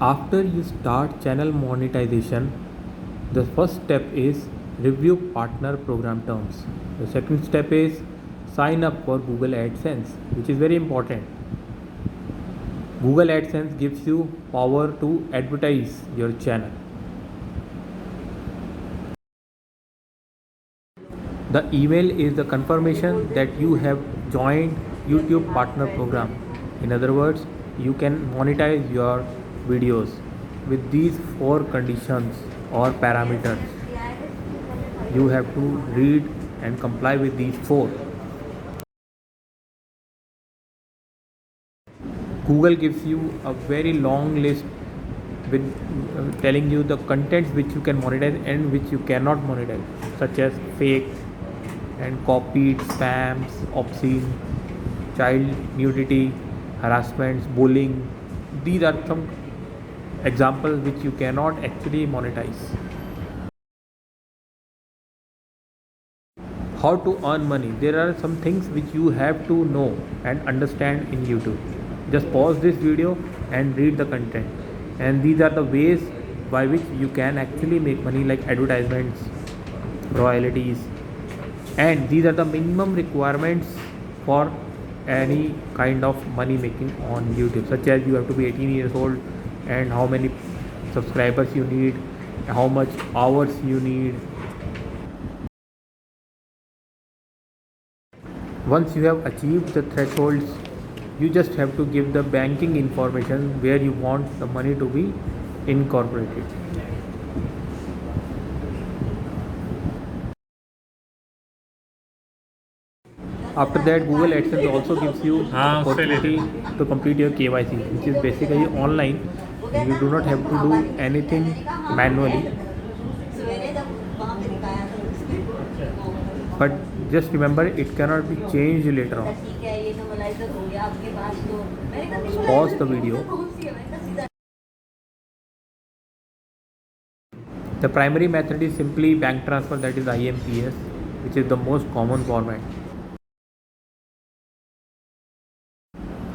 After you start channel monetization, the first step is review partner program terms. The second step is sign up for Google AdSense, which is very important. Google AdSense gives you power to advertise your channel. The email is the confirmation that you have joined YouTube partner program. In other words, you can monetize your videos with these 4 conditions or parameters. You have to read and comply with these 4. Google gives you a very long list with telling you the contents which you can monetize and which you cannot monetize, such as fake and copied, spams, obscene, child nudity, harassments, bullying. These are some examples which you cannot actually monetize. How to earn money? There are some things which you have to know and understand in YouTube. Just pause this video and read the content. And these are the ways by which you can actually make money, like advertisements, royalties, and these are the minimum requirements for any kind of money making on YouTube, such as you have to be 18 years old and how many subscribers you need, how much hours you need. Once you have achieved the thresholds, you just have to give the banking information where you want the money to be incorporated. After that, Google AdSense also gives you opportunity to complete your KYC, which is basically online. You do not have to do anything manually. But just remember, it cannot be changed later on. Pause the video. The primary method is simply bank transfer, that is IMPS, which is the most common format.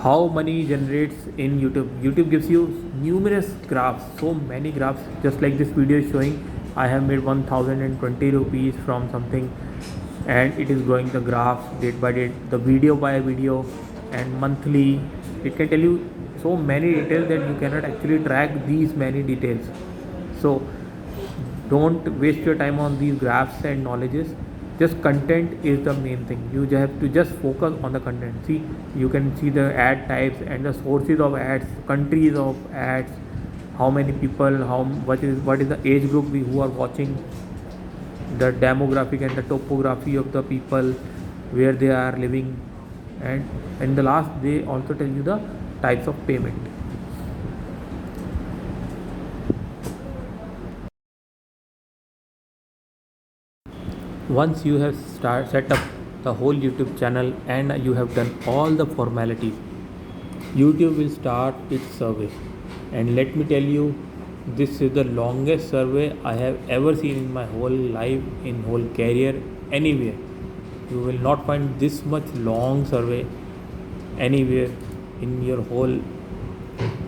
How money generates in YouTube? YouTube gives you numerous graphs, so many graphs, just like this video is showing. I have made 1020 rupees from something, and it is growing the graphs date by date, the video by video, and monthly. It can tell you so many details that you cannot actually track these many details. So don't waste your time on these graphs and knowledges. Just content is the main thing. You have to just focus on the content. See, you can see the ad types and the sources of ads, countries of ads, how many people, what is the age group who are watching, the demographic and the topography of the people, where they are living, and in the last they also tell you the types of payment. Once you have set up the whole YouTube channel and you have done all the formalities, YouTube will start its survey. And let me tell you, this is the longest survey I have ever seen in my whole life, in whole career, anywhere. You will not find this much long survey anywhere in your whole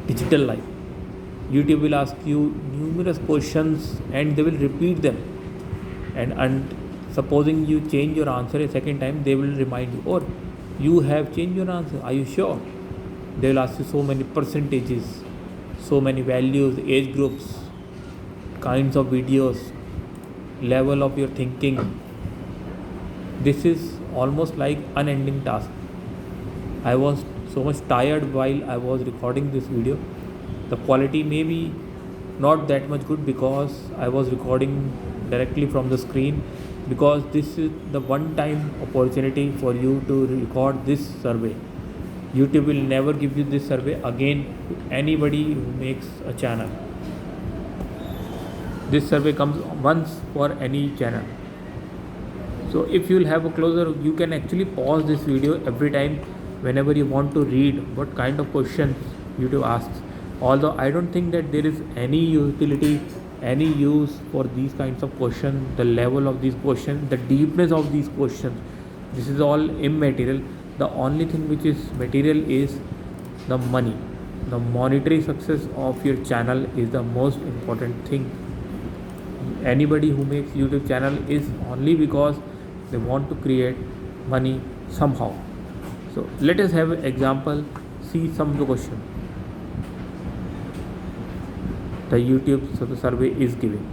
digital life. YouTube will ask you numerous questions and they will repeat them. And supposing you change your answer a second time, they will remind you, or you have changed your answer, are you sure? They will ask you so many percentages, so many values, age groups, kinds of videos, level of your thinking. This is almost like unending task. I was so much tired while I was recording this video. The quality may be not that much good because I was recording directly from the screen, because this is the one time opportunity for you to record this survey. YouTube will never give you this survey again to anybody who makes a channel. This survey comes once for any channel. So if you will have a closer, you can actually pause this video every time whenever you want to read what kind of questions YouTube asks. Although I don't think that there is any utility, any use for these kinds of questions, the level of these questions, the deepness of these questions, this is all immaterial. The only thing which is material is the money. The monetary success of your channel is the most important thing. Anybody who makes YouTube channel is only because they want to create money somehow. So let us have an example. See some of the question the YouTube survey is giving.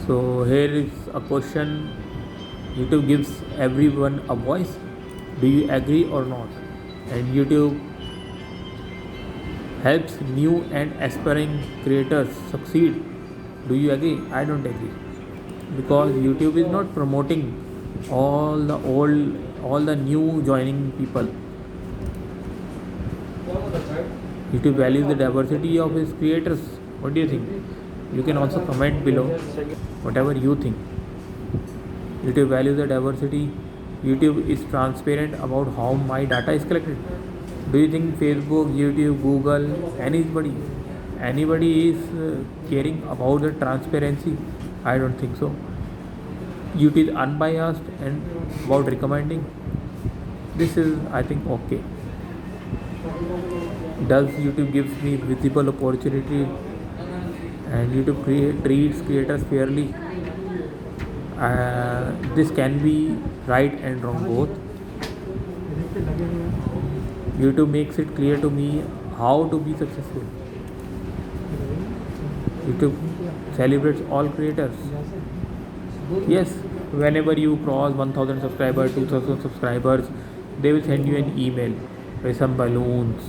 So here is a question. YouTube gives everyone a voice. Do you agree or not? And YouTube helps new and aspiring creators succeed. Do you agree? I don't agree, because YouTube is not promoting all the new joining people. YouTube values the diversity of its creators. What do you think? You can also comment below whatever you think. YouTube values the diversity. YouTube is transparent about how my data is collected. Do you think Facebook, YouTube, Google, anybody is caring about the transparency? I don't think so. YouTube is unbiased and about recommending. This is, I think, okay. Does YouTube gives me visible opportunity, and YouTube treats creators fairly? This can be right and wrong both. YouTube makes it clear to me how to be successful. YouTube celebrates all creators. Yes, whenever you cross 1000 subscribers, 2000 subscribers, they will send you an email with some balloons.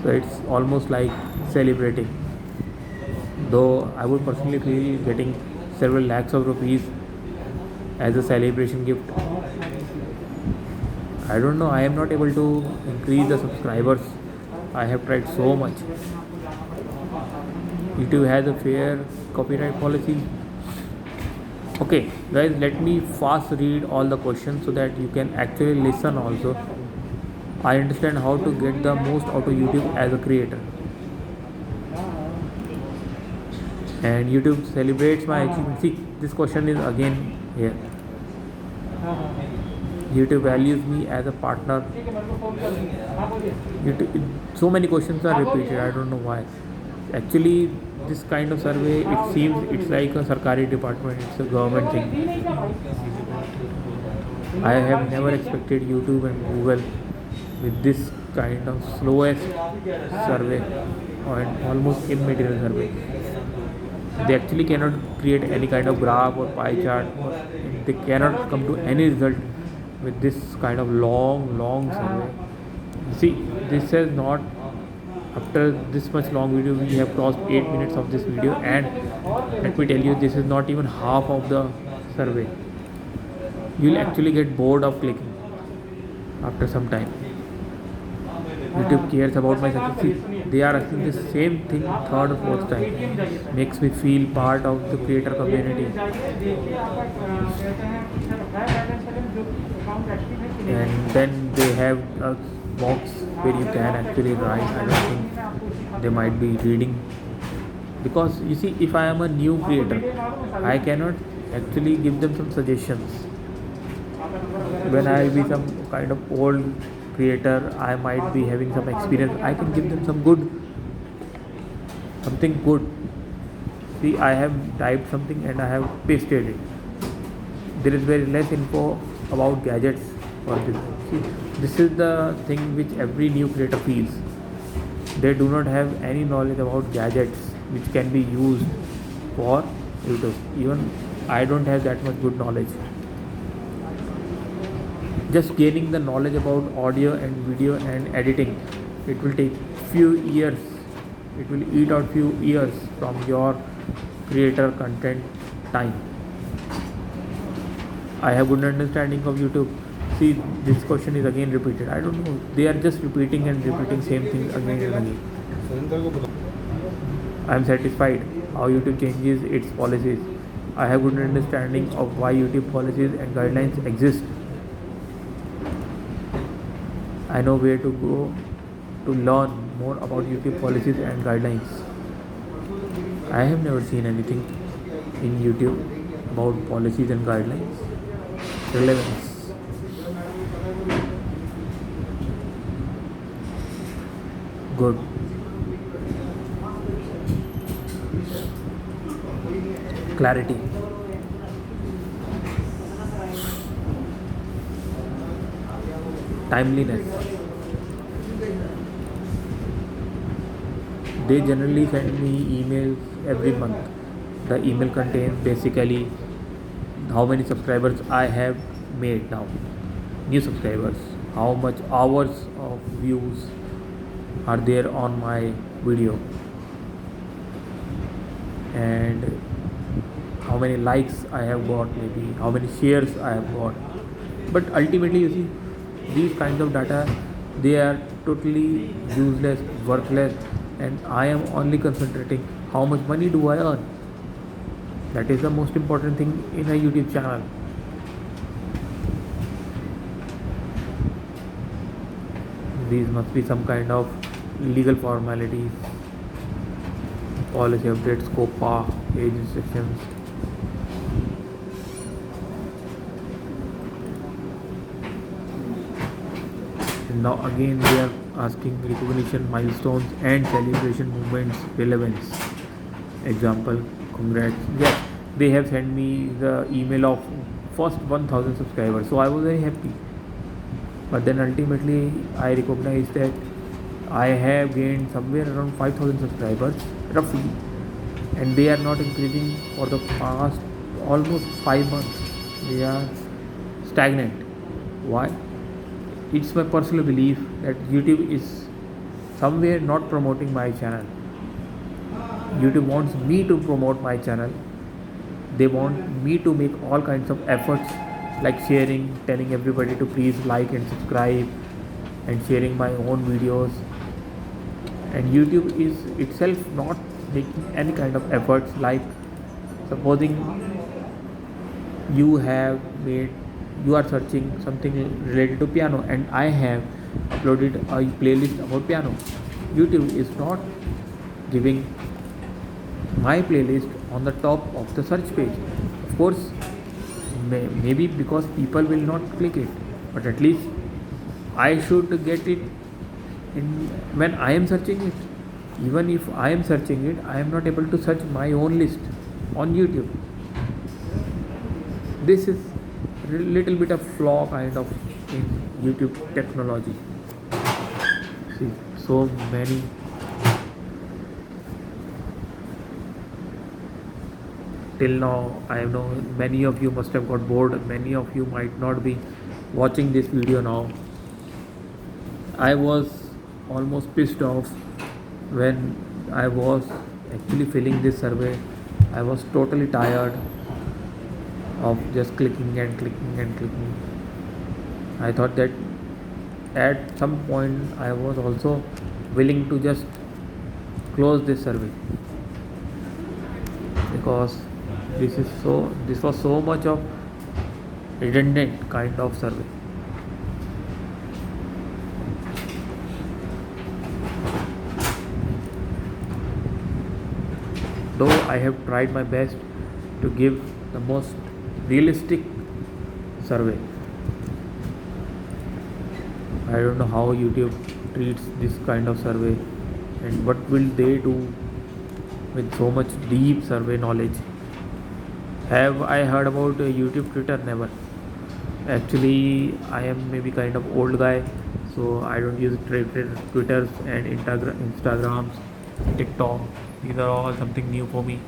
So it's almost like celebrating. Though I would personally feel getting several lakhs of rupees as a celebration gift. I don't know, I am not able to increase the subscribers. I have tried so much. YouTube has a fair copyright policy. Okay guys, let me fast read all the questions so that you can actually listen also. I understand how to get the most out of YouTube as a creator. And YouTube celebrates my achievement. See, this question is again here. YouTube values me as a partner. So many questions are repeated. I don't know why. Actually, this kind of survey, it seems it's like a Sarkari department. It's a government thing. I have never expected YouTube and Google with this kind of slowest survey and almost immaterial survey. They actually cannot create any kind of graph or pie chart. They cannot come to any result with this kind of long survey. See, this is not, after this much long video, we have crossed 8 minutes of this video, and let me tell you, this is not even half of the survey. You'll actually get bored of clicking after some time. YouTube cares about my success. See, they are asking the same thing third or fourth time. Makes me feel part of the creator community. And then they have a box where you can actually write. I don't think they might be reading, because you see, if I am a new creator, I cannot actually give them some suggestions. When I will be some kind of old creator, I might be having some experience, I can give them something good. See, I have typed something and I have pasted it. There is very less info about gadgets for this. See, this is the thing which every new creator feels. They do not have any knowledge about gadgets which can be used for YouTube. Even I don't have that much good knowledge. Just gaining the knowledge about audio and video and editing, it will take few years. It will eat out few years from your creator content time. I have good understanding of YouTube. See, this question is again repeated. I don't know. They are just repeating same thing again and again. I am satisfied how YouTube changes its policies. I have good understanding of why YouTube policies and guidelines exist. I know where to go to learn more about YouTube policies and guidelines. I have never seen anything in YouTube about policies and guidelines. Relevance. Good. Clarity. Timeliness. They generally send me emails every month. The email contains basically how many subscribers I have made now, new subscribers, how much hours of views are there on my video, and how many likes I have got, maybe how many shares I have got. But ultimately, you see, these kinds of data, they are totally useless, worthless, and I am only concentrating how much money do I earn. That is the most important thing in a YouTube channel. These must be some kind of legal formalities, policy updates, COPPA, age restrictions. Now again they are asking recognition, milestones and celebration moments relevance. Example, congrats. Yes, they have sent me the email of first 1000 subscribers, so I was very happy. But then ultimately I recognized that I have gained somewhere around 5000 subscribers roughly, and they are not increasing for the past almost 5 months. They are stagnant. Why? It's my personal belief that YouTube is somewhere not promoting my channel. YouTube wants me to promote my channel. They want me to make all kinds of efforts like sharing, telling everybody to please like and subscribe, and sharing my own videos. And YouTube is itself not making any kind of efforts, like supposing you are searching something related to piano and I have uploaded a playlist about piano. YouTube is not giving my playlist on the top of the search page. Of course, maybe because people will not click it, but at least I should get it in when I am searching it. Even if I am searching it, I am not able to search my own list on YouTube. This is little bit of flaw kind of in YouTube technology. See, so many till now. I know many of you must have got bored. Many of you might not be watching this video now. I was almost pissed off when I was actually filling this survey. I was totally tired of just clicking and clicking and clicking. I thought that at some point I was also willing to just close this survey, because this was so much of redundant kind of survey. Though I have tried my best to give the most realistic survey, I don't know how YouTube treats this kind of survey, and what will they do with so much deep survey knowledge. Have I heard about YouTube? Twitter? Never. Actually, I am maybe kind of old guy, so I don't use Twitters and Instagrams, TikTok. These are all something new for me.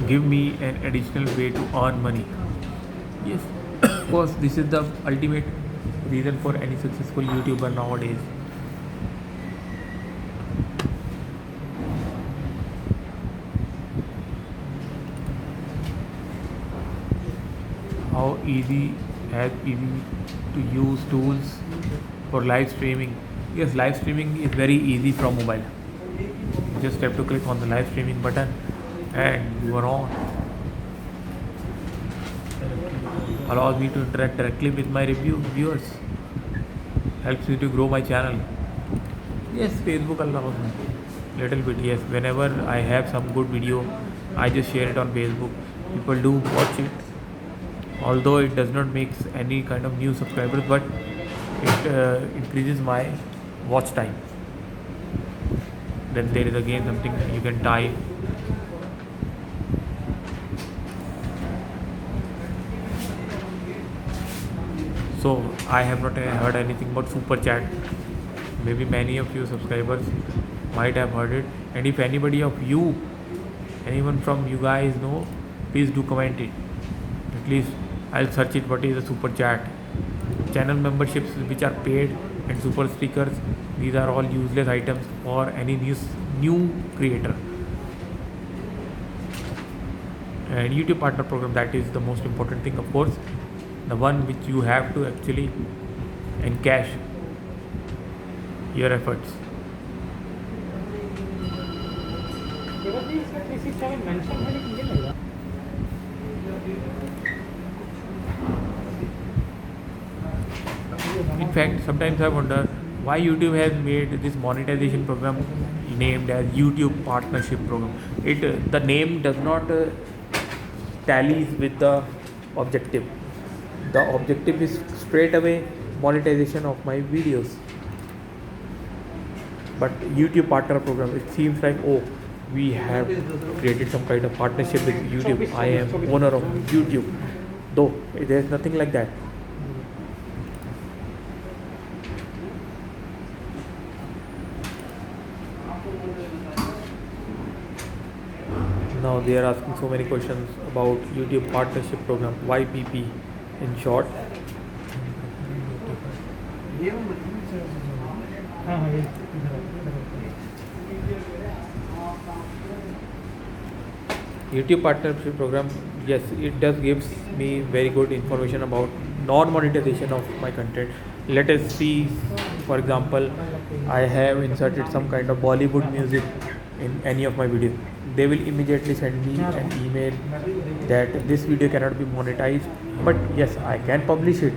Give me an additional way to earn money. Yes, of course, this is the ultimate reason for any successful YouTuber nowadays. How easy to use tools for live streaming. Yes, live streaming is very easy from mobile. You just have to click on the live streaming button and you are on. Allows me to interact directly with my viewers. Helps me to grow my channel. Yes, Facebook allows me little bit. Yes, whenever I have some good video I just share it on Facebook. People do watch it, although it does not make any kind of new subscribers, but it increases my watch time. Then there is again something you can type. So I have not heard anything about super chat. Maybe many of you subscribers might have heard it, and if anybody of you, anyone from you guys know, please do comment it. At least I'll search it. What is a super chat? Channel memberships which are paid and super stickers, these are all useless items for any new creator. And YouTube partner program, that is the most important thing, of course, the one which you have to actually encash your efforts. In fact, sometimes I wonder why YouTube has made this monetization program named as YouTube Partnership Program. The name does not tallies with the objective. The objective is straight away monetization of my videos. But YouTube Partner Program, it seems like, oh, we have created some kind of partnership with YouTube. I am owner of YouTube. Though there is nothing like that. Now they are asking so many questions about YouTube partnership program, YPP in short. YouTube partnership program, yes, it does gives me very good information about non-monetization of my content. Let us see, for example, I have inserted some kind of Bollywood music in any of my videos. They will immediately send me an email that this video cannot be monetized, but yes, I can publish it.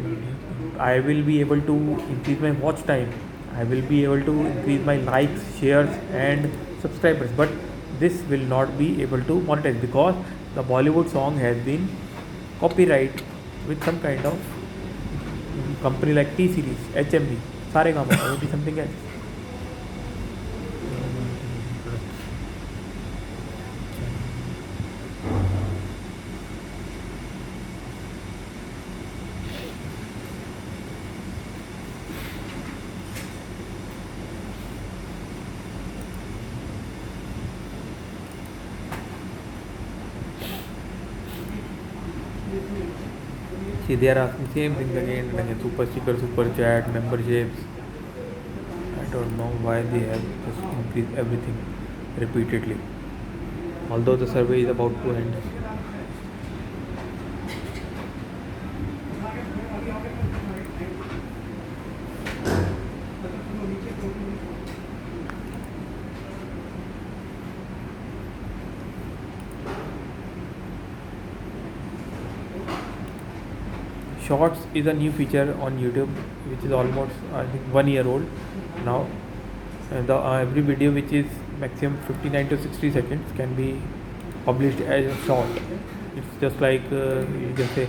I will be able to increase my watch time. I will be able to increase my likes, shares, and subscribers. But this will not be able to monetize because the Bollywood song has been copyright with some kind of company like T Series, HMV, Saregama, or maybe something else. See, they are asking same thing again and again. Super sticker, super chat, memberships. I don't know why they have just increased everything repeatedly. Although the survey is about to end. Shorts is a new feature on YouTube, which is almost, I think, 1 year old now. And every video which is maximum 59 to 60 seconds can be published as a short. It's just like you can say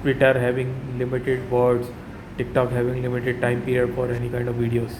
Twitter having limited words, TikTok having limited time period for any kind of videos.